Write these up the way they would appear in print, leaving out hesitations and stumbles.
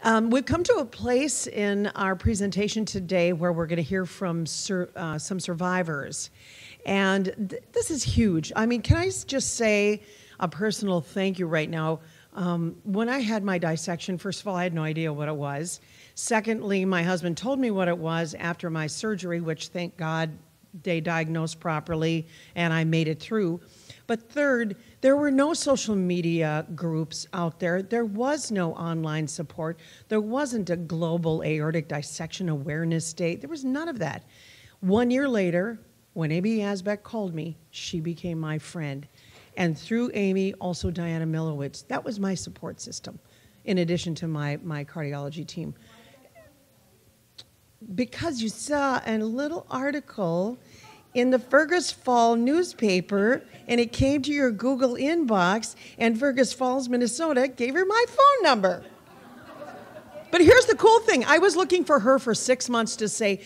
We've come to a place in our presentation today where we're going to hear from some survivors. And this is huge. I mean, can I just say a personal thank you right now? When I had my dissection, first of all, I had no idea what it was. Secondly, my husband told me what it was after my surgery, which thank God they diagnosed properly and I made it through. But third, there were no social media groups out there. There was no online support. There wasn't a global aortic dissection awareness day. There was none of that. 1 year later, when Amy Yazbek called me, she became my friend. And through Amy, also Diana Milowitz. That was my support system, in addition to my cardiology team. Because you saw a little article in the Fergus Falls newspaper, and it came to your Google inbox, and Fergus Falls, Minnesota, gave her my phone number. But here's the cool thing. I was looking for her for 6 months to say,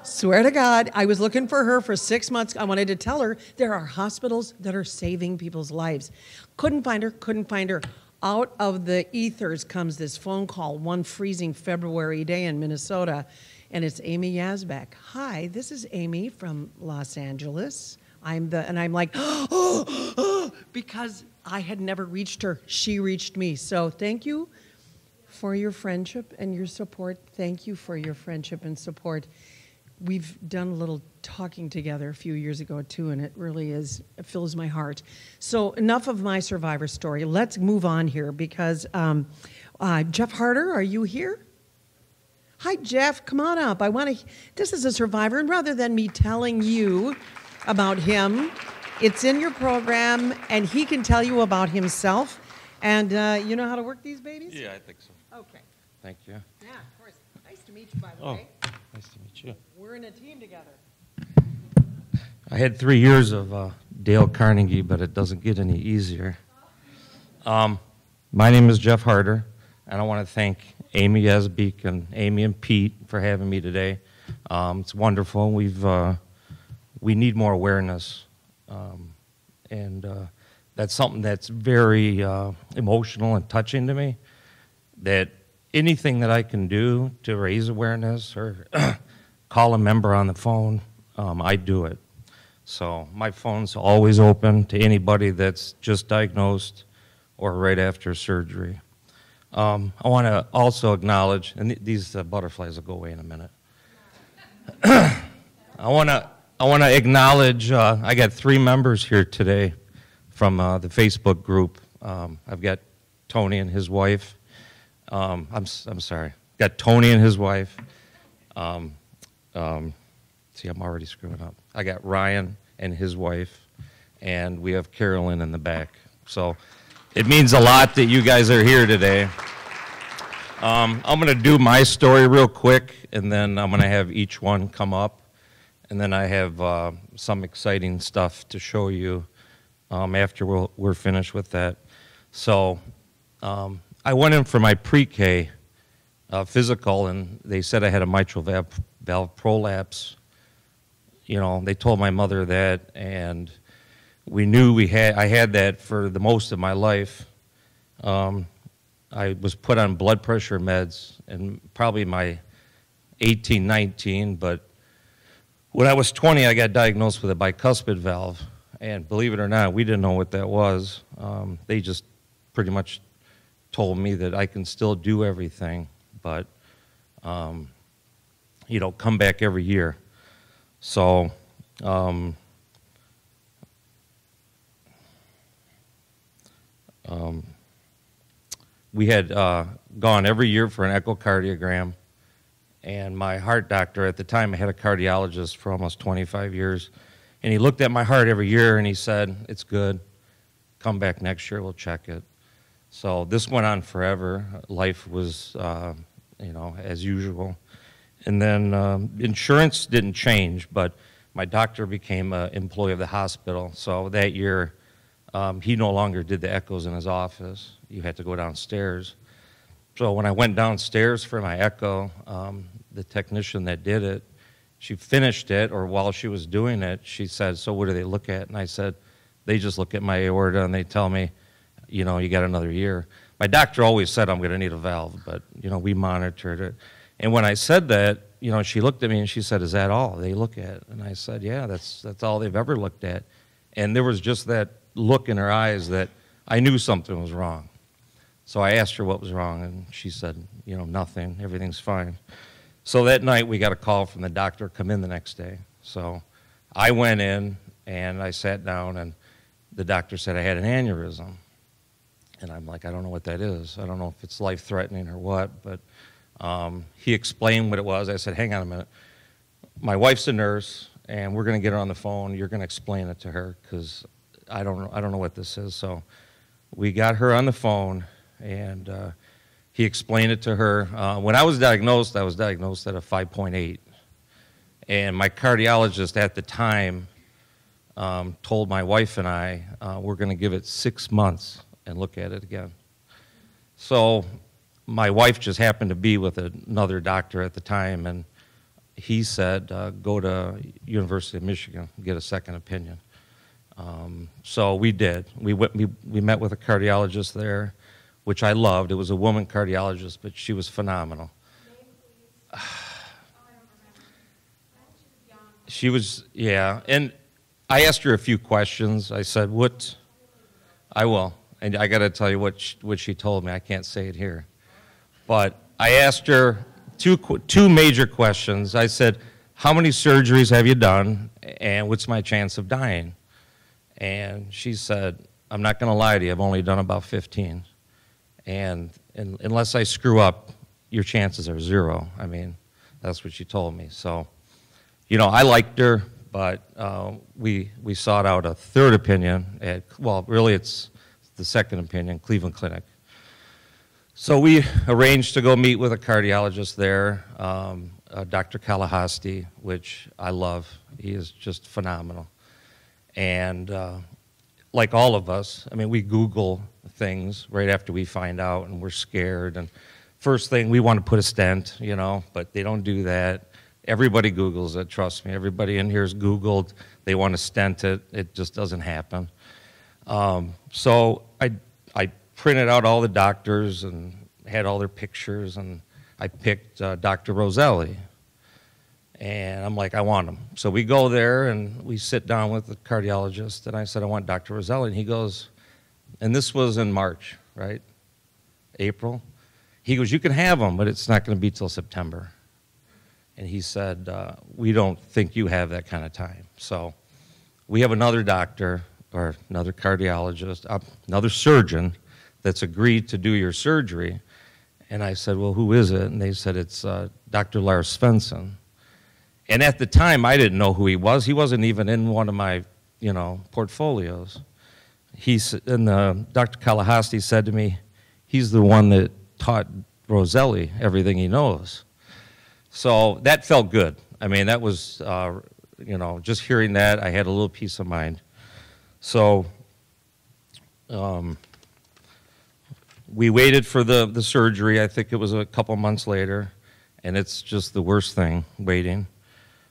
swear to God, I was looking for her for 6 months. I wanted to tell her there are hospitals that are saving people's lives. Couldn't find her, couldn't find her. Out of the ethers comes this phone call one freezing February day in Minnesota, and it's Amy Yazbek. Hi, this is Amy from Los Angeles. I'm like, because I had never reached her. She reached me. So thank you for your friendship and your support. Thank you for your friendship and support. We've done a little talking together a few years ago, too, and it really it fills my heart. So enough of my survivor story. Let's move on here because Jeff Harder, are you here? Hi, Jeff. Come on up. This is a survivor, and rather than me telling you about him, it's in your program, and he can tell you about himself. And you know how to work these babies? Yeah, I think so. Okay. Thank you. Yeah, of course. Nice to meet you, by the way. Nice to meet you. We're in a team together. I had 3 years of Dale Carnegie, but it doesn't get any easier. My name is Jeff Harder, and I want to thank Amy Yazbek and Amy and Pete for having me today. It's wonderful. We need more awareness, and that's something that's very emotional and touching to me, that anything that I can do to raise awareness or call a member on the phone, I do it. So my phone's always open to anybody that's just diagnosed or right after surgery. I want to also acknowledge, and these butterflies will go away in a minute. I want to acknowledge, I got 3 members here today from the Facebook group. I've got Tony and his wife. I'm sorry. Got Tony and his wife. See, I'm already screwing up. I got Ryan and his wife, and we have Carolyn in the back. So it means a lot that you guys are here today. I'm going to do my story real quick, and then I'm going to have each one come up, and then I have some exciting stuff to show you after we're finished with that. So I went in for my pre-K physical, and they said I had a mitral valve prolapse. You know, they told my mother that, and we knew I had that for the most of my life. I was put on blood pressure meds in probably my 18, 19, but when I was 20, I got diagnosed with a bicuspid valve, and believe it or not, we didn't know what that was. They just pretty much told me that I can still do everything, but, you know, come back every year. So, we had gone every year for an echocardiogram, and my heart doctor at the time, I had a cardiologist for almost 25 years, and he looked at my heart every year and he said, "It's good, come back next year, we'll check it." So this went on forever. Life was, you know, as usual. And then insurance didn't change, but my doctor became an employee of the hospital. So that year, he no longer did the echoes in his office. You had to go downstairs. So when I went downstairs for my echo, the technician that did it, she finished it, or while she was doing it, she said, "So what do they look at?" And I said, "They just look at my aorta and they tell me you know, you got another year. My doctor always said I'm going to need a valve, but, you know, we monitored it. And when I said that, you know, she looked at me and she said, "Is that all they look at?" And I said, "Yeah, that's all they've ever looked at." And there was just that look in her eyes that I knew something was wrong. So I asked her what was wrong, and she said, you know, nothing, everything's fine. So that night we got a call from the doctor, come in the next day. So I went in and I sat down, and the doctor said I had an aneurysm. And I'm like, I don't know what that is. I don't know if it's life-threatening or what, but he explained what it was. I said, hang on a minute. My wife's a nurse, and we're going to get her on the phone. You're going to explain it to her, because I don't know what this is. So we got her on the phone, and he explained it to her. When I was diagnosed at a 5.8. And my cardiologist at the time told my wife and I, we're going to give it 6 months and look at it again. So my wife just happened to be with another doctor at the time, and he said, go to University of Michigan, get a second opinion. So we did. We met with a cardiologist there, which I loved. It was a woman cardiologist, but she was phenomenal. She was, yeah, and I asked her a few questions. I said, I will, and I got to tell you what she told me. I can't say it here. But I asked her two major questions. I said, how many surgeries have you done, and what's my chance of dying? And she said, I'm not going to lie to you, I've only done about 15. And unless I screw up, your chances are 0. I mean, that's what she told me. So, you know, I liked her, but we sought out a third opinion at, well, really it's the second opinion, Cleveland Clinic. So we arranged to go meet with a cardiologist there, Dr. Galarce, which I love. He is just phenomenal. And like all of us, I mean, we Google things right after we find out, and we're scared. And first thing, we want to put a stent, you know, but they don't do that. Everybody Googles it, trust me. Everybody in here's Googled. They want to stent it. It just doesn't happen. So I printed out all the doctors and had all their pictures, and I picked Dr. Roselli. And I'm like, I want him. So we go there, and we sit down with the cardiologist, and I said, I want Dr. Roselli. And he goes, and this was in March, right? April. He goes, you can have him, but it's not going to be till September. And he said, we don't think you have that kind of time. So we have another doctor, or another cardiologist, another surgeon that's agreed to do your surgery. And I said, well, who is it? And they said, it's Dr. Lars Svensson. And at the time, I didn't know who he was. He wasn't even in one of my, you know, portfolios. Dr. Galarce said to me, he's the one that taught Roselli everything he knows. So that felt good. I mean, that was, you know, just hearing that, I had a little peace of mind. So we waited for the surgery. I think it was a couple months later, and it's just the worst thing, waiting.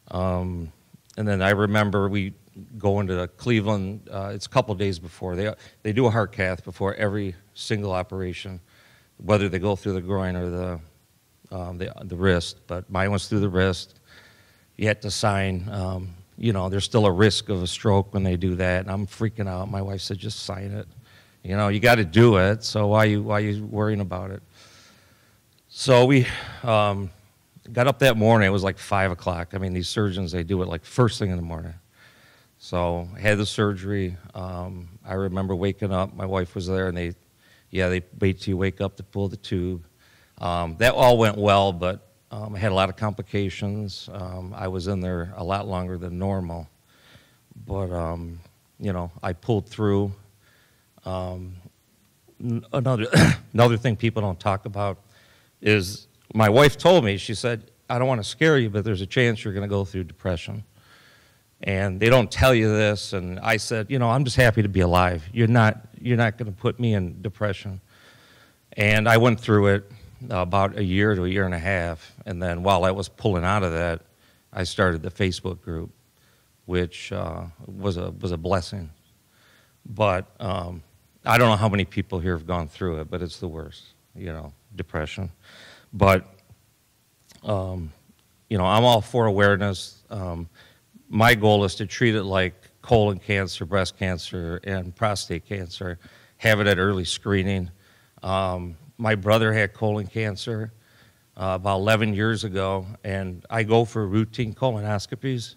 And then I remember we go into Cleveland, it's a couple days before. They do a heart cath before every single operation, whether they go through the groin or the wrist, but mine was through the wrist. You had to sign, you know, there's still a risk of a stroke when they do that, and I'm freaking out. My wife said, just sign it. You know, you got to do it, so why are you worrying about it? So we got up that morning. It was like 5 o'clock. I mean, these surgeons, they do it like first thing in the morning. So I had the surgery. I remember waking up. My wife was there, and they wait till you wake up to pull the tube. That all went well, but I had a lot of complications. I was in there a lot longer than normal. But, you know, I pulled through. Another thing people don't talk about is my wife told me, she said, I don't want to scare you, but there's a chance you're going to go through depression. And they don't tell you this. And I said, you know, I'm just happy to be alive. You're not going to put me in depression. And I went through it about a year to a year and a half. And then while I was pulling out of that, I started the Facebook group, which was a blessing. But I don't know how many people here have gone through it, but it's the worst, you know, depression. But, you know, I'm all for awareness. My goal is to treat it like colon cancer, breast cancer, and prostate cancer, have it at early screening. My brother had colon cancer about 11 years ago, and I go for routine colonoscopies,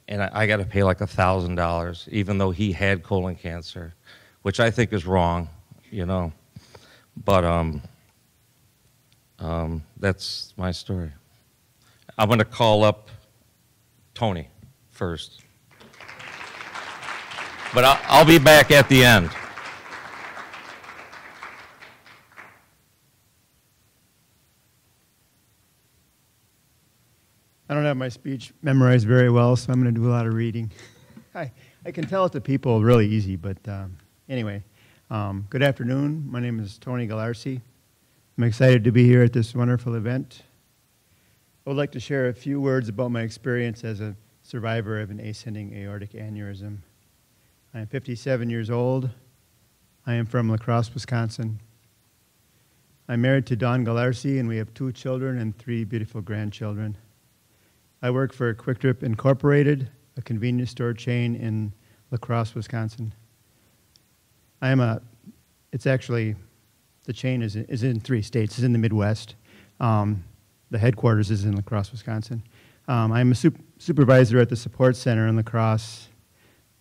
and I got to pay like $1,000, even though he had colon cancer, which I think is wrong, you know. But that's my story. I'm going to call up Tony first. But I'll be back at the end. I don't have my speech memorized very well, so I'm going to do a lot of reading. I can tell it to people really easy, but anyway. Good afternoon. My name is Tony Galarce. I'm excited to be here at this wonderful event. I would like to share a few words about my experience as a survivor of an ascending aortic aneurysm. I am 57 years old. I am from La Crosse, Wisconsin. I'm married to Dawn Galarce, and we have 2 children and 3 beautiful grandchildren. I work for Quick Trip Incorporated, a convenience store chain in La Crosse, Wisconsin. It's actually, the chain is in 3 states. It's in the Midwest. The headquarters is in La Crosse, Wisconsin. I'm a supervisor at the support center in La Crosse.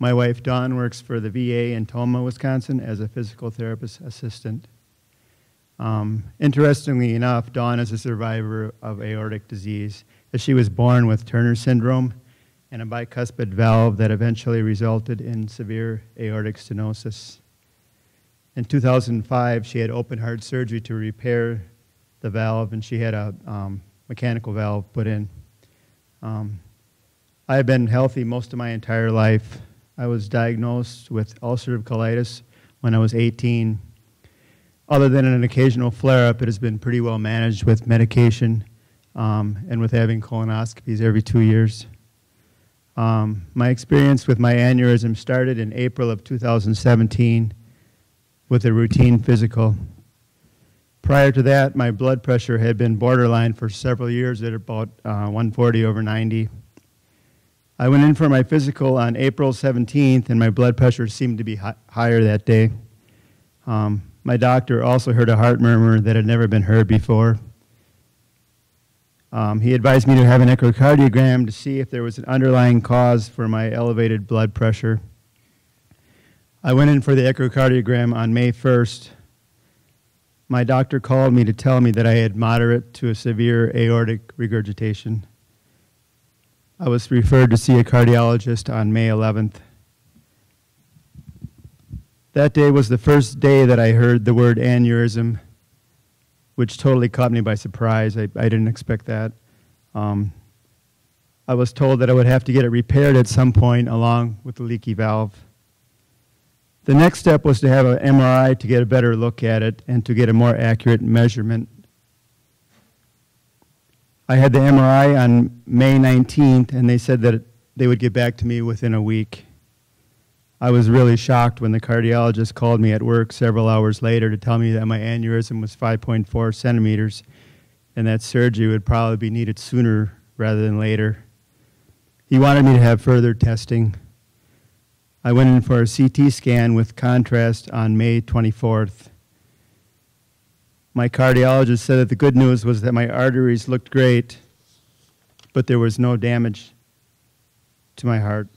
My wife, Dawn, works for the VA in Toma, Wisconsin as a physical therapist assistant. Interestingly enough, Dawn is a survivor of aortic disease, as she was born with Turner syndrome and a bicuspid valve that eventually resulted in severe aortic stenosis. In 2005, she had open heart surgery to repair the valve, and she had a mechanical valve put in. I have been healthy most of my entire life. I was diagnosed with ulcerative colitis when I was 18. Other than an occasional flare-up, it has been pretty well managed with medication and with having colonoscopies every 2 years. My experience with my aneurysm started in April of 2017 with a routine physical. Prior to that, my blood pressure had been borderline for several years at about 140/90. I went in for my physical on April 17th, and my blood pressure seemed to be higher that day. My doctor also heard a heart murmur that had never been heard before. He advised me to have an echocardiogram to see if there was an underlying cause for my elevated blood pressure. I went in for the echocardiogram on May 1st. My doctor called me to tell me that I had moderate to a severe aortic regurgitation. I was referred to see a cardiologist on May 11th. That day was the first day that I heard the word aneurysm, which totally caught me by surprise. I didn't expect that. I was told that I would have to get it repaired at some point along with the leaky valve. The next step was to have an MRI to get a better look at it and to get a more accurate measurement. I had the MRI on May 19th, and they said that they would get back to me within a week. I was really shocked when the cardiologist called me at work several hours later to tell me that my aneurysm was 5.4 centimeters and that surgery would probably be needed sooner rather than later. He wanted me to have further testing. I went in for a CT scan with contrast on May 24th. My cardiologist said that the good news was that my arteries looked great, but there was no damage to my heart.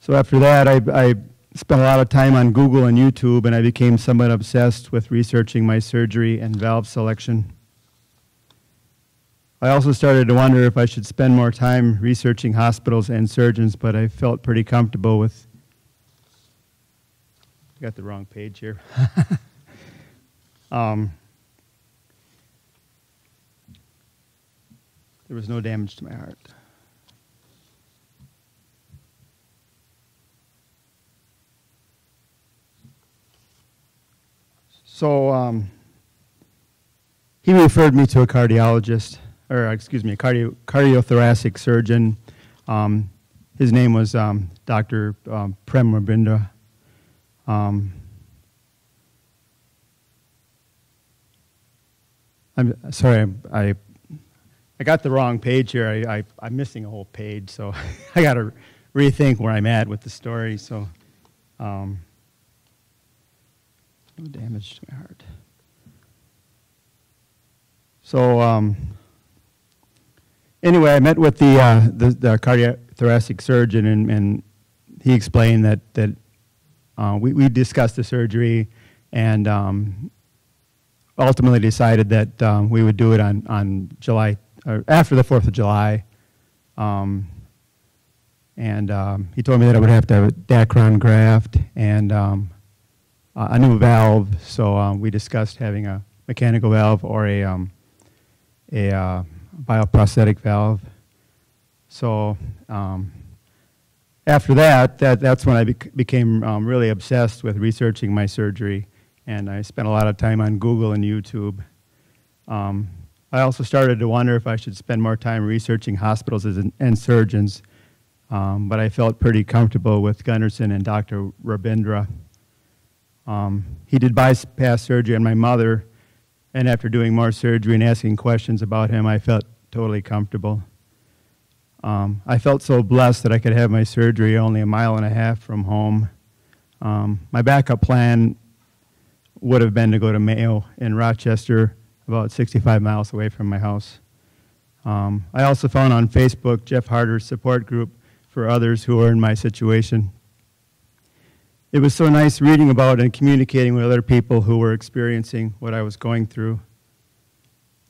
So after that, I spent a lot of time on Google and YouTube, and I became somewhat obsessed with researching my surgery and valve selection. I also started to wonder if I should spend more time researching hospitals and surgeons, but I felt pretty comfortable with... I got the wrong page here. There was no damage to my heart. So he referred me to a cardiologist. or excuse me, a cardiothoracic surgeon. His name was Dr. Prem Rabindra. I'm sorry, I got the wrong page here. I'm missing a whole page, so I got to rethink where I'm at with the story. So, no damage to my heart. So, anyway, I met with the cardiothoracic surgeon, and he explained that we discussed the surgery, and ultimately decided that we would do it on July, or after the 4th of July. He told me that I would have to have a Dacron graft and a new valve. So we discussed having a mechanical valve or a bioprosthetic valve. So after that's when I became really obsessed with researching my surgery. And I spent a lot of time on Google and YouTube. I also started to wonder if I should spend more time researching hospitals and surgeons, but I felt pretty comfortable with Gunderson and Dr. Rabindra. He did bypass surgery on my mother, and after doing more surgery and asking questions about him, I felt totally comfortable. I felt so blessed that I could have my surgery only 1.5 miles from home. My backup plan would have been to go to Mayo in Rochester, about 65 miles away from my house. I also found on Facebook Jeff Harder's support group for others who are in my situation. It was so nice reading about and communicating with other people who were experiencing what I was going through.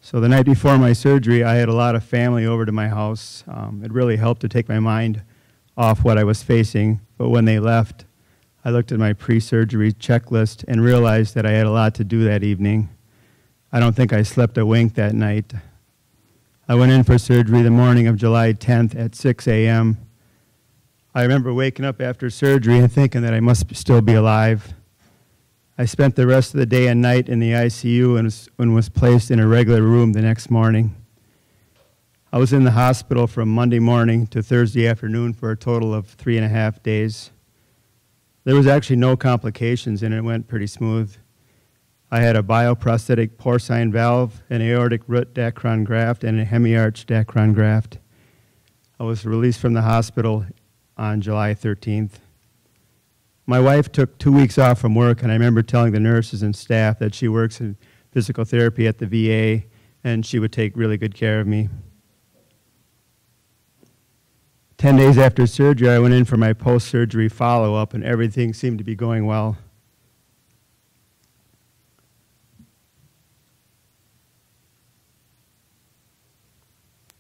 So the night before my surgery, I had a lot of family over to my house. It really helped to take my mind off what I was facing, but when they left, I looked at my pre-surgery checklist and realized that I had a lot to do that evening. I don't think I slept a wink that night. I went in for surgery the morning of July 10th at 6 a.m. I remember waking up after surgery and thinking that I must still be alive. I spent the rest of the day and night in the ICU and was placed in a regular room the next morning. I was in the hospital from Monday morning to Thursday afternoon for a total of 3.5 days. There was actually no complications, and it went pretty smooth. I had a bioprosthetic porcine valve, an aortic root Dacron graft, and a hemiarch Dacron graft. I was released from the hospital on July 13th. My wife took 2 weeks off from work, and I remember telling the nurses and staff that she works in physical therapy at the VA, and she would take really good care of me. 10 days after surgery, I went in for my post-surgery follow-up, and everything seemed to be going well.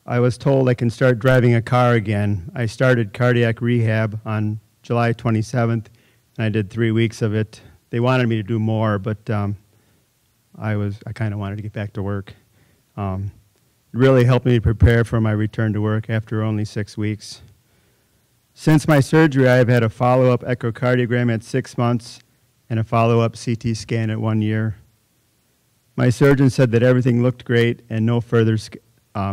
I was told I can start driving a car again. I started cardiac rehab on July 27th, and I did 3 weeks of it. They wanted me to do more, but I kind of wanted to get back to work. It really helped me prepare for my return to work after only 6 weeks. Since my surgery, I have had a follow-up echocardiogram at 6 months and a follow-up CT scan at 1 year. My surgeon said that everything looked great and no further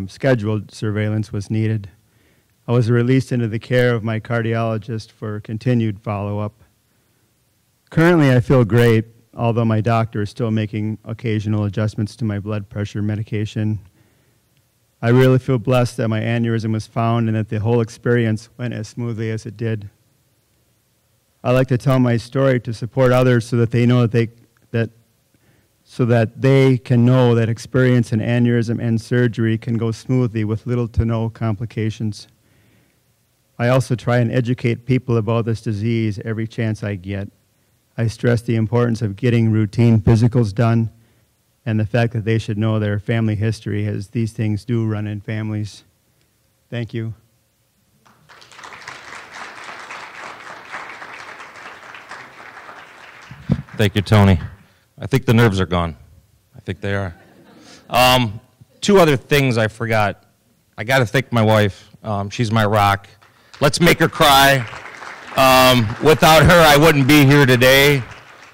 scheduled surveillance was needed. I was released into the care of my cardiologist for continued follow-up. Currently, I feel great, although my doctor is still making occasional adjustments to my blood pressure medication. I really feel blessed that my aneurysm was found and that the whole experience went as smoothly as it did. I like to tell my story to support others so that they know so that they can know that experience in aneurysm and surgery can go smoothly with little to no complications. I also try and educate people about this disease every chance I get. I stress the importance of getting routine physicals done and the fact that they should know their family history, as these things do run in families. Thank you. Thank you, Tony. I think the nerves are gone. I think they are. 2 other things I forgot. I got to thank my wife. She's my rock. Let's make her cry. Without her, I wouldn't be here today.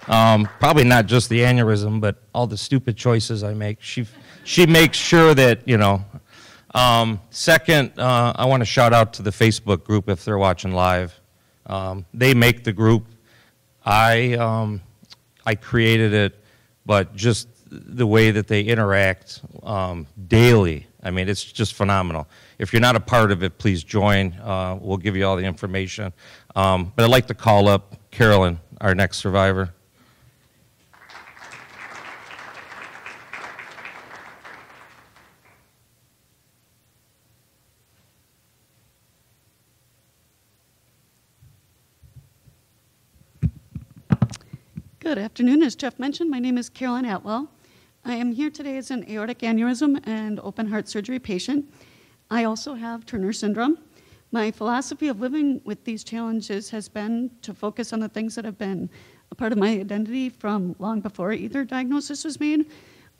Probably not just the aneurysm, but all the stupid choices I make. She makes sure that, you know, Second, I want to shout out to the Facebook group if they're watching live. They make the group. I created it, but just the way that they interact daily, I mean, it's just phenomenal. If you're not a part of it, please join. We'll give you all the information. But I'd like to call up Carolyn, our next survivor. Good afternoon. As Jeff mentioned, my name is Carolyn Atwell. I am here today as an aortic aneurysm and open heart surgery patient. I also have Turner syndrome. My philosophy of living with these challenges has been to focus on the things that have been a part of my identity from long before either diagnosis was made.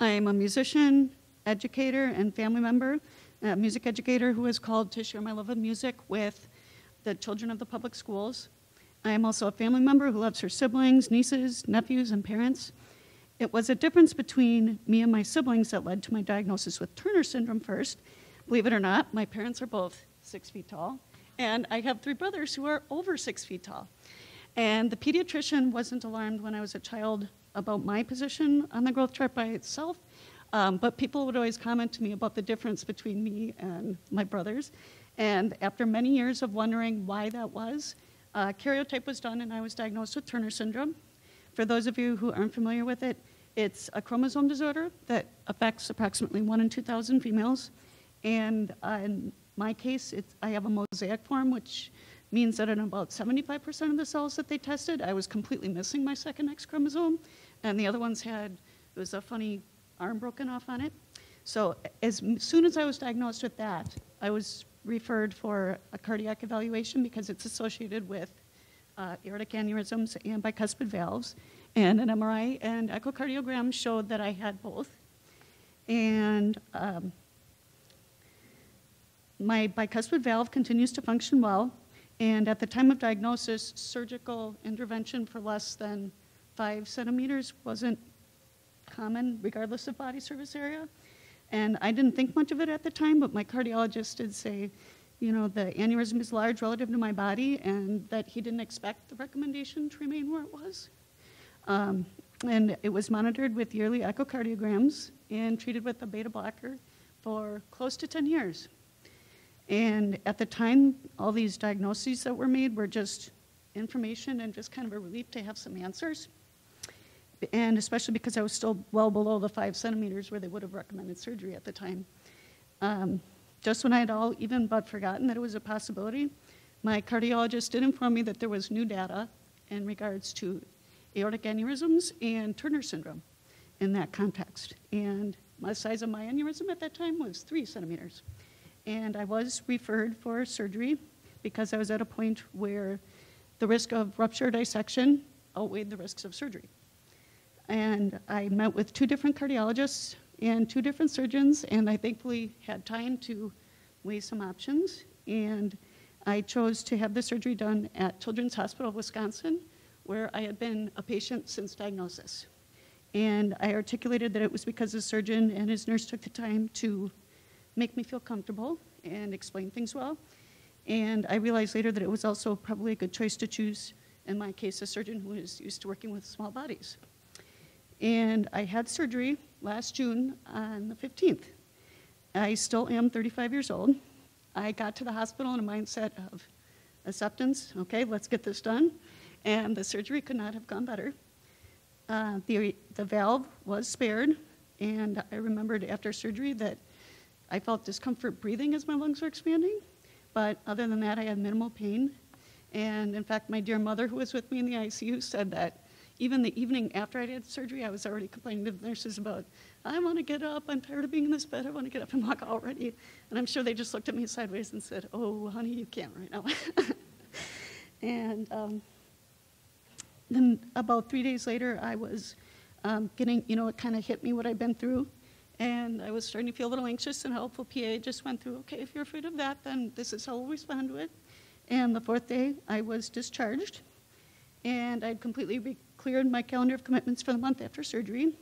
I am a musician, educator, and family member, a music educator who is called to share my love of music with the children of the public schools. I am also a family member who loves her siblings, nieces, nephews, and parents. It was a difference between me and my siblings that led to my diagnosis with Turner syndrome first. Believe it or not, my parents are both 6 feet tall, and I have 3 brothers who are over 6 feet tall. And the pediatrician wasn't alarmed when I was a child about my position on the growth chart by itself, but people would always comment to me about the difference between me and my brothers. And after many years of wondering why that was, karyotype was done and I was diagnosed with Turner syndrome. For those of you who aren't familiar with it, it's a chromosome disorder that affects approximately 1 in 2,000 females. And in my case, I have a mosaic form, which means that in about 75% of the cells that they tested, I was completely missing my second X chromosome. And the other ones it was a funny arm broken off on it. So as soon as I was diagnosed with that, I was referred for a cardiac evaluation because it's associated with aortic aneurysms and bicuspid valves. And an MRI and echocardiogram showed that I had both. And my bicuspid valve continues to function well. And at the time of diagnosis, surgical intervention for less than 5 centimeters wasn't common, regardless of body surface area. And I didn't think much of it at the time, but my cardiologist did say, you know, the aneurysm is large relative to my body, and that he didn't expect the recommendation to remain where it was. And it was monitored with yearly echocardiograms and treated with a beta blocker for close to 10 years. And at the time, all these diagnoses that were made were just information and just kind of a relief to have some answers. And especially because I was still well below the 5 centimeters where they would have recommended surgery at the time. Just when I had all even but forgotten that it was a possibility, my cardiologist did inform me that there was new data in regards to aortic aneurysms and Turner syndrome in that context. And the size of my aneurysm at that time was 3 centimeters. And I was referred for surgery because I was at a point where the risk of rupture or dissection outweighed the risks of surgery. And I met with 2 different cardiologists and 2 different surgeons, and I thankfully had time to weigh some options. And I chose to have the surgery done at Children's Hospital of Wisconsin, where I had been a patient since diagnosis. And I articulated that it was because the surgeon and his nurse took the time to make me feel comfortable and explain things well. And I realized later that it was also probably a good choice to choose, in my case, a surgeon who is used to working with small bodies. And I had surgery last June on the 15th. I still am 35 years old. I got to the hospital in a mindset of acceptance. Okay, let's get this done. And the surgery could not have gone better. The valve was spared, and I remembered after surgery that I felt discomfort breathing as my lungs were expanding. But other than that, I had minimal pain. And in fact, my dear mother, who was with me in the ICU, said that even the evening after I had surgery, I was already complaining to the nurses about, I want to get up, I'm tired of being in this bed, I want to get up and walk already. And I'm sure they just looked at me sideways and said, oh, honey, you can't right now. And then about 3 days later, I was getting, it kind of hit me what I'd been through. And I was starting to feel a little anxious, and a helpful PA just went through, okay, if you're afraid of that, then this is how we'll respond to it. And the 4th day, I was discharged. And I'd completely cleared my calendar of commitments for the month after surgery.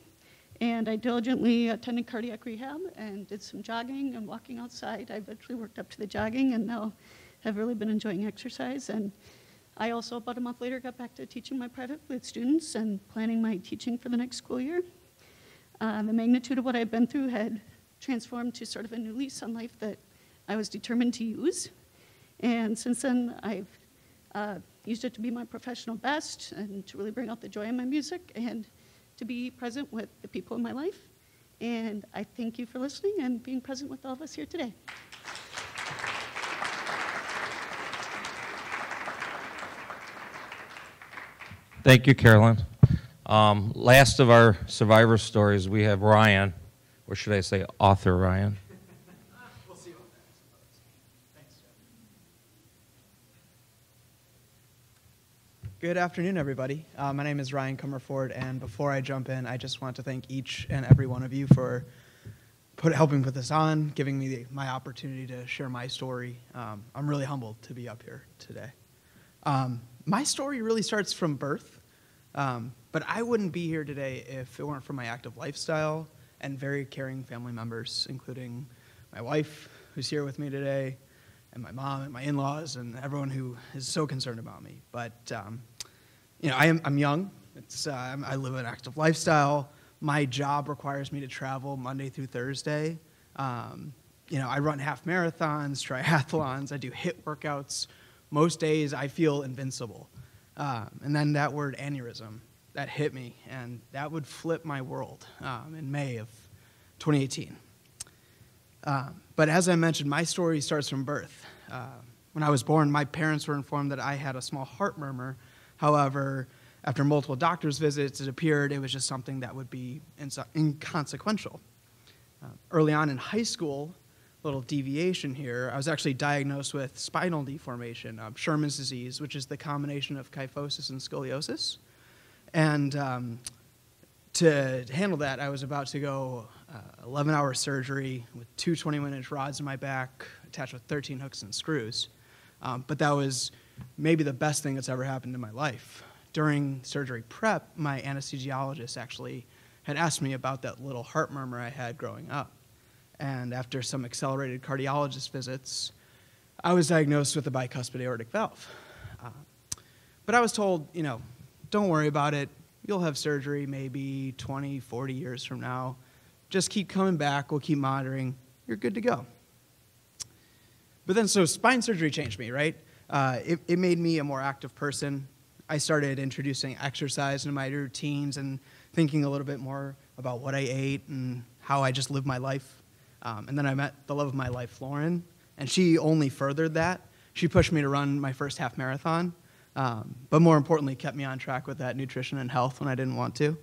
And I diligently attended cardiac rehab and did some jogging and walking outside. I eventually worked up to the jogging and now have really been enjoying exercise. And I also, about a month later, got back to teaching my private with students and planning my teaching for the next school year. The magnitude of what I'd been through had transformed to sort of a new lease on life that I was determined to use. And since then, I've used it to be my professional best and to really bring out the joy in my music and to be present with the people in my life. And I thank you for listening and being present with all of us here today. Thank you, Carolyn. Last of our survivor stories, we have Ryan, or should I say author Ryan. We'll see about that, I suppose. Thanks, Jeff. Good afternoon, everybody. My name is Ryan Comerford, and before I jump in, I just want to thank each and every one of you for helping put this on, giving me my opportunity to share my story. I'm really humbled to be up here today. My story really starts from birth, but I wouldn't be here today if it weren't for my active lifestyle and very caring family members, including my wife, who's here with me today, and my mom and my in-laws and everyone who is so concerned about me. But you know, I'm young. I live an active lifestyle. My job requires me to travel Monday through Thursday. You know, I run half marathons, triathlons. I do HIIT workouts. Most days I feel invincible. And then that word aneurysm, that hit me, and that would flip my world in May of 2018. But as I mentioned, my story starts from birth. When I was born, my parents were informed that I had a small heart murmur. However, after multiple doctor's visits, it appeared it was just something that would be inconsequential. Early on in high school, little deviation here, I was actually diagnosed with spinal deformation, Sherman's disease, which is the combination of kyphosis and scoliosis. And to handle that, I was about to go 11-hour surgery with two 21-inch rods in my back attached with 13 hooks and screws. But that was maybe the best thing that's ever happened in my life. During surgery prep, my anesthesiologist actually had asked me about that little heart murmur I had growing up. And after some accelerated cardiologist visits, I was diagnosed with a bicuspid aortic valve. But I was told, you know, don't worry about it. You'll have surgery maybe 20, 40 years from now. Just keep coming back. We'll keep monitoring. You're good to go. But then, so spine surgery changed me, right? It made me a more active person. I started introducing exercise into my routines and thinking a little bit more about what I ate and how I just lived my life. And then I met the love of my life, Lauren, and she only furthered that. She pushed me to run my first half marathon, but more importantly, kept me on track with that nutrition and health when I didn't want to.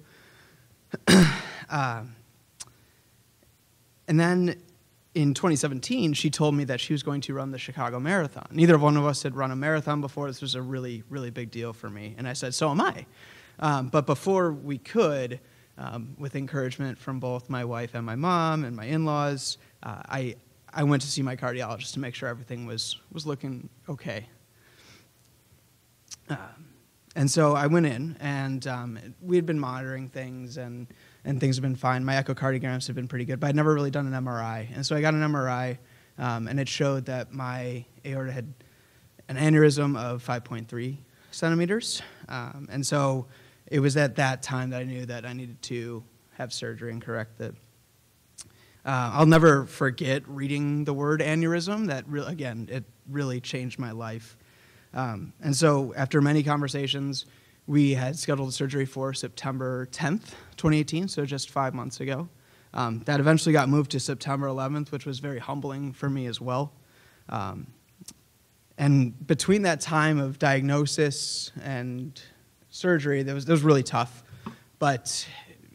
And then in 2017, she told me that she was going to run the Chicago Marathon. Neither one of us had run a marathon before. This was a really, really big deal for me. And I said, so am I. But before we could, with encouragement from both my wife and my mom and my in-laws, I went to see my cardiologist to make sure everything was looking okay. And so I went in, and we had been monitoring things, and things have been fine. My echocardiograms have been pretty good, but I'd never really done an MRI. And so I got an MRI, and it showed that my aorta had an aneurysm of 5.3 centimeters. And so it was at that time that I knew that I needed to have surgery and correct it. I'll never forget reading the word aneurysm. That, again, it really changed my life. And so after many conversations, we had scheduled the surgery for September 10th, 2018, so just 5 months ago. That eventually got moved to September 11th, which was very humbling for me as well. And between that time of diagnosis and surgery, that was really tough. But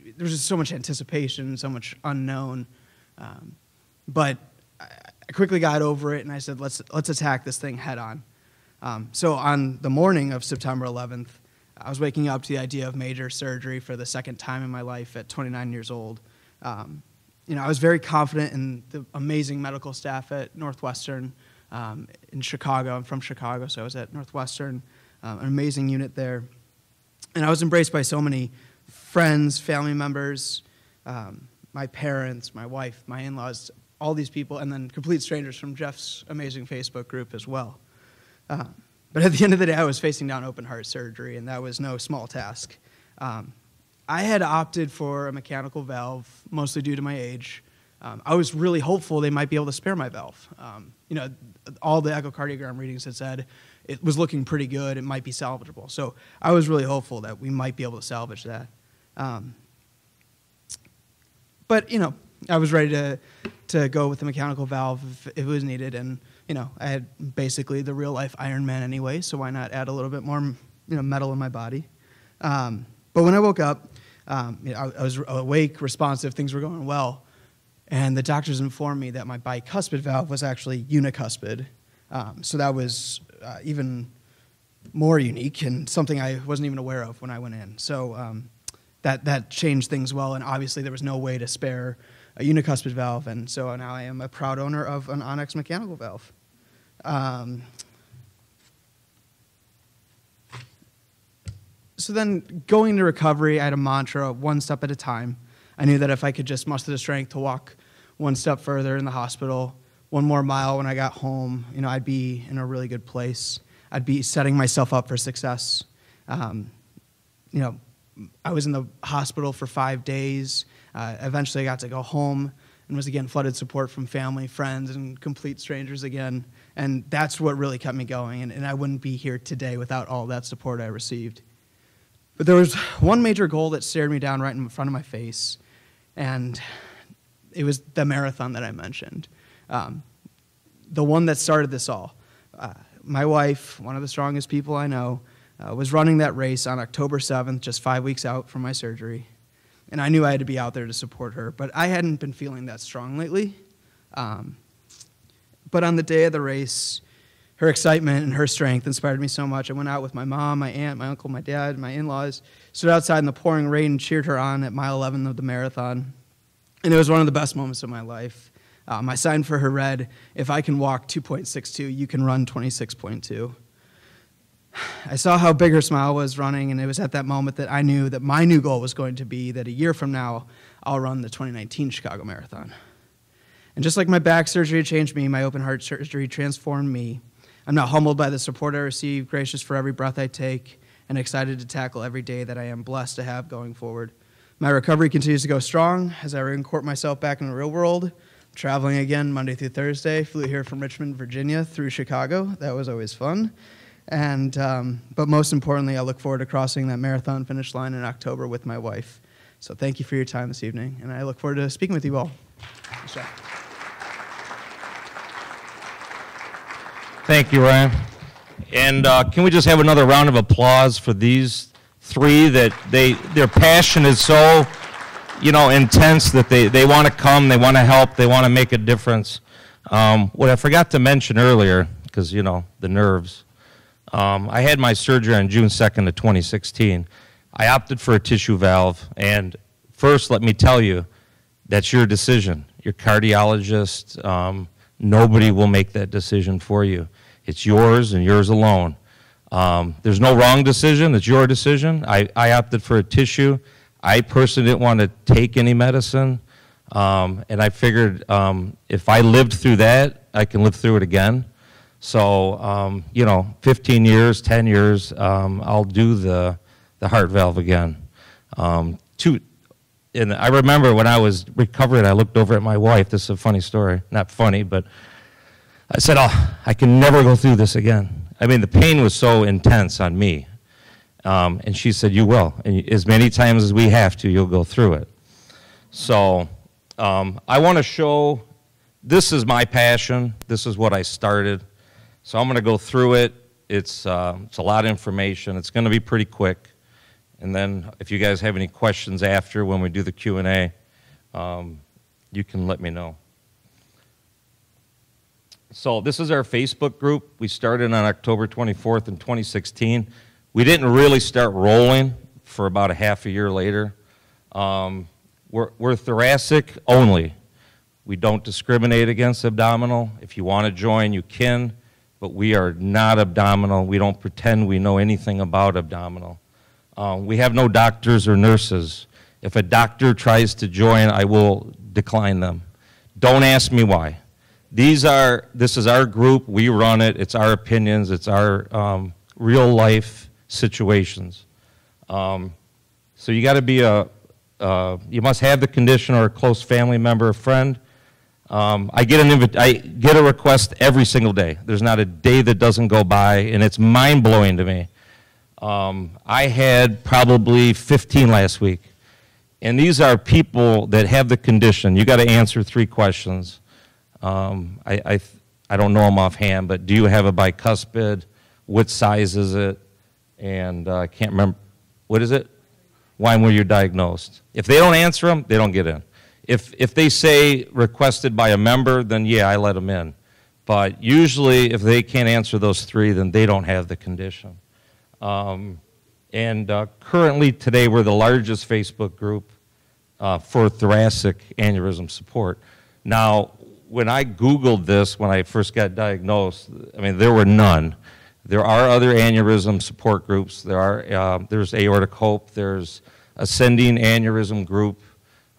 there was just so much anticipation, so much unknown. But I quickly got over it, and I said, let's attack this thing head on. So on the morning of September 11th, I was waking up to the idea of major surgery for the second time in my life at 29 years old. You know, I was very confident in the amazing medical staff at Northwestern in Chicago. I'm from Chicago, so I was at Northwestern, an amazing unit there. And I was embraced by so many friends, family members, my parents, my wife, my in-laws, all these people, and then complete strangers from Jeff's amazing Facebook group as well. But at the end of the day, I was facing down open heart surgery, and that was no small task. I had opted for a mechanical valve, mostly due to my age. I was really hopeful they might be able to spare my valve. You know, all the echocardiogram readings had said it was looking pretty good, it might be salvageable. So I was really hopeful that we might be able to salvage that. But, you know, I was ready to go with the mechanical valve if it was needed, and, you know, I had basically the real-life Iron Man anyway, so why not add a little bit more, you know, metal in my body. But when I woke up, you know, I was awake, responsive, things were going well, and the doctors informed me that my bicuspid valve was actually unicuspid. So that was even more unique and something I wasn't even aware of when I went in. So that changed things well, and obviously there was no way to spare a unicuspid valve, and so now I am a proud owner of an Onyx mechanical valve. So then going to recovery, I had a mantra, one step at a time. I knew that if I could just muster the strength to walk one step further in the hospital, one more mile when I got home, you know, I'd be in a really good place. I'd be setting myself up for success. You know, I was in the hospital for 5 days. Eventually I got to go home and was again flooded support from family, friends, and complete strangers again. And that's what really kept me going. And I wouldn't be here today without all that support I received. But there was one major goal that stared me down right in front of my face, and it was the marathon that I mentioned. The one that started this all. My wife, one of the strongest people I know, was running that race on October 7th, just 5 weeks out from my surgery. And I knew I had to be out there to support her, but I hadn't been feeling that strong lately. But on the day of the race, her excitement and her strength inspired me so much. I went out with my mom, my aunt, my uncle, my dad, my in-laws, stood outside in the pouring rain and cheered her on at mile 11 of the marathon. And it was one of the best moments of my life. My sign for her read, "If I can walk 2.62, you can run 26.2. I saw how big her smile was running, and it was at that moment that I knew that my new goal was going to be that a year from now, I'll run the 2019 Chicago Marathon. And just like my back surgery changed me, my open heart surgery transformed me. I'm now humbled by the support I receive, gracious for every breath I take, and excited to tackle every day that I am blessed to have going forward. My recovery continues to go strong as I reincorporate myself back in the real world. Traveling again Monday through Thursday. Flew here from Richmond, Virginia through Chicago. That was always fun. And but most importantly, I look forward to crossing that marathon finish line in October with my wife. So thank you for your time this evening, and I look forward to speaking with you all. Thank you, Ryan. And can we just have another round of applause for these three that their passion is so, you know, intense that they want to come, they want to help, they want to make a difference. What I forgot to mention earlier, because, you know, the nerves, I had my surgery on June 2nd of 2016. I opted for a tissue valve, and first, let me tell you, that's your decision. Your cardiologist, nobody will make that decision for you. It's yours and yours alone. There's no wrong decision, it's your decision. I opted for a tissue. I personally didn't want to take any medicine, and I figured if I lived through that, I can live through it again. So, you know, 15 years, 10 years, I'll do the heart valve again. And I remember when I was recovering, I looked over at my wife. This is a funny story. Not funny, but I said, oh, I can never go through this again. I mean, the pain was so intense on me. And she said, you will. And as many times as we have to, you'll go through it. So I want to show, this is my passion. This is what I started. So I'm going to go through it. It's a lot of information. It's going to be pretty quick. And then if you guys have any questions after when we do the Q&A, you can let me know. So this is our Facebook group. We started on October 24th in 2016. We didn't really start rolling for about a half a year later. We're thoracic only. We don't discriminate against abdominal. If you want to join, you can, but we are not abdominal. We don't pretend we know anything about abdominal. We have no doctors or nurses. If a doctor tries to join, I will decline them. Don't ask me why. This is our group, we run it, it's our opinions, it's our real life situations. So you got to be you must have the condition or a close family member or friend. I get a request every single day. There's not a day that doesn't go by, and it's mind-blowing to me. I had probably 15 last week, and these are people that have the condition. You got to answer 3 questions. I don't know them offhand, but do you have a bicuspid? What size is it? And I can't remember, what is it? When were you diagnosed? If they don't answer them, they don't get in. If they say requested by a member, then yeah, I let them in. But usually if they can't answer those 3, then they don't have the condition. Currently today we're the largest Facebook group for thoracic aneurysm support. Now, when I Googled this, when I first got diagnosed, I mean, there were none. There are other aneurysm support groups. There's Aortic Hope, there's Ascending Aneurysm Group,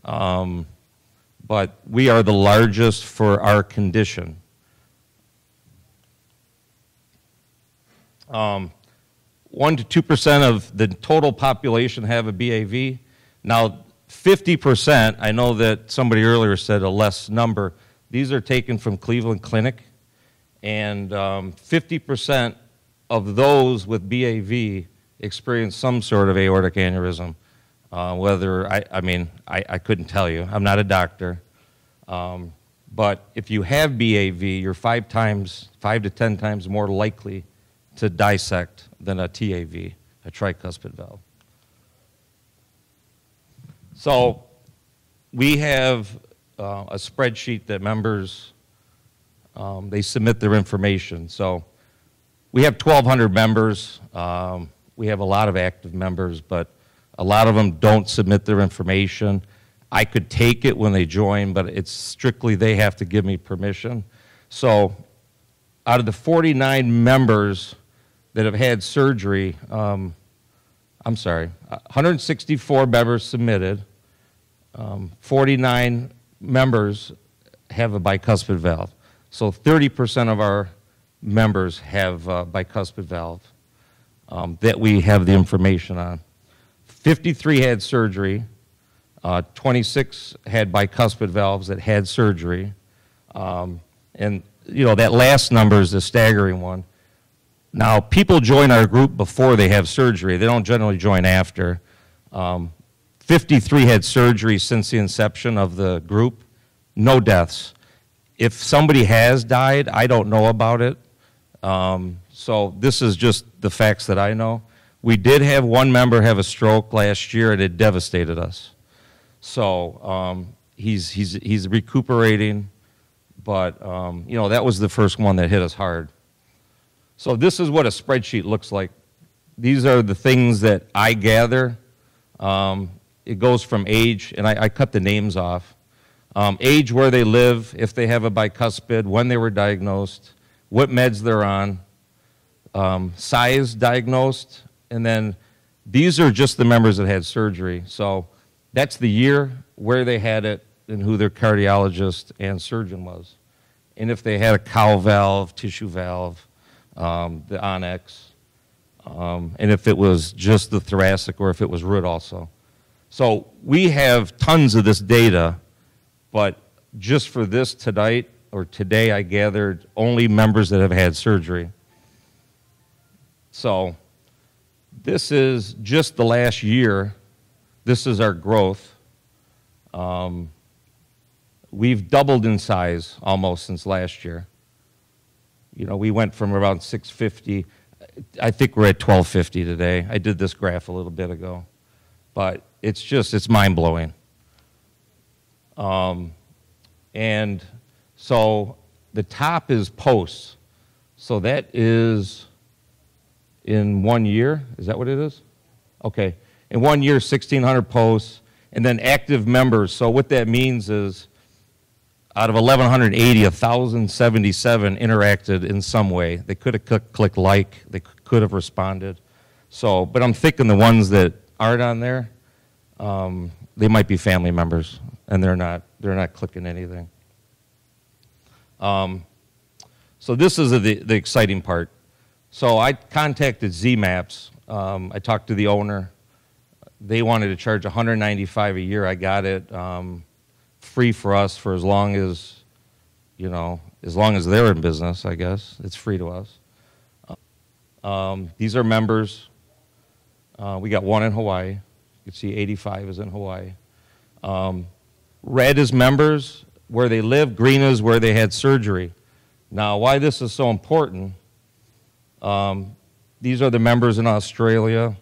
but we are the largest for our condition. 1% to 2% of the total population have a BAV. Now, 50%, I know that somebody earlier said a less number. These are taken from Cleveland Clinic, and 50% of those with BAV experience some sort of aortic aneurysm. I couldn't tell you. I'm not a doctor. But if you have BAV, you're 5 to 10 times more likely to dissect than a TAV, a tricuspid valve. So we have a spreadsheet that members, they submit their information. So we have 1,200 members. We have a lot of active members, but a lot of them don't submit their information. I could take it when they join, but it's strictly they have to give me permission. So out of the 49 members that have had surgery, 164 members submitted. 49 members have a bicuspid valve. So 30% of our members have a bicuspid valve that we have the information on. 53 had surgery. 26 had bicuspid valves that had surgery. And, you know, that last number is a staggering one. Now, people join our group before they have surgery. They don't generally join after. 53 had surgery since the inception of the group. No deaths. If somebody has died, I don't know about it. So this is just the facts that I know. We did have one member have a stroke last year, and it devastated us. So he's recuperating, but you know, that was the first one that hit us hard. So this is what a spreadsheet looks like. These are the things that I gather. It goes from age, and I cut the names off. Age, where they live, if they have a bicuspid, when they were diagnosed, what meds they're on, size diagnosed, and then these are just the members that had surgery. So that's the year, where they had it, and who their cardiologist and surgeon was. And if they had a cow valve, tissue valve, the onyx, and if it was just the thoracic or if it was root also. So we have tons of this data, but just for this tonight, or today, I gathered only members that have had surgery. So this is just the last year. This is our growth. We've doubled in size almost since last year. You know, we went from around 650. I think we're at 1250 today. I did this graph a little bit ago. But it's mind-blowing. And so the top is posts. So that is in 1 year. Is that what it is? Okay. In 1 year, 1,600 posts. And then active members. So what that means is out of 1,180, 1,077 interacted in some way. They could have clicked like. They could have responded. So, but I'm thinking the ones that aren't on there, they might be family members, and they're not clicking anything. So this is the exciting part. So I contacted Z-Maps. I talked to the owner. They wanted to charge $195 a year. I got it free for us for as long as, you know, as long as they're in business, I guess. It's free to us. These are members. We got one in Hawaii. You can see 85 is in Hawaii. Red is members where they live. Green is where they had surgery. Now, why this is so important, these are the members in Australia.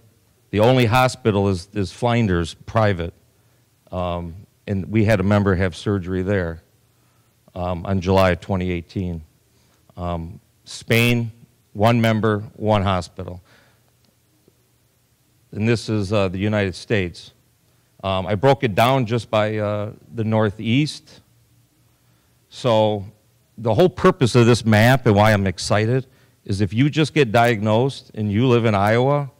The only hospital is Flinders, private. And we had a member have surgery there on July of 2018. Spain, one member, one hospital. And this is the United States. I broke it down just by the Northeast. So the whole purpose of this map and why I'm excited is if you just get diagnosed and you live in Iowa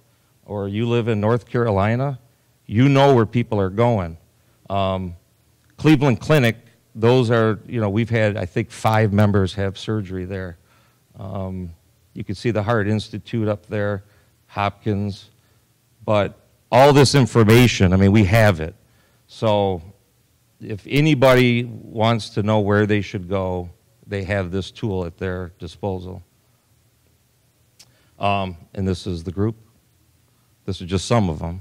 or you live in North Carolina, you know where people are going. Cleveland Clinic, those are, you know, we've had, I think, 5 members have surgery there. You can see the Heart Institute up there, Hopkins. But all this information, I mean, we have it. So if anybody wants to know where they should go, they have this tool at their disposal. And this is the group. This is just some of them.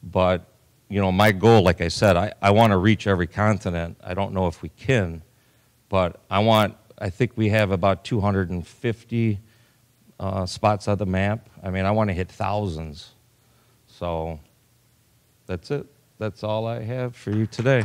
But, you know, my goal, like I said, I want to reach every continent. I don't know if we can, but I think we have about 250 spots on the map. I mean, I want to hit thousands. So that's it. That's all I have for you today.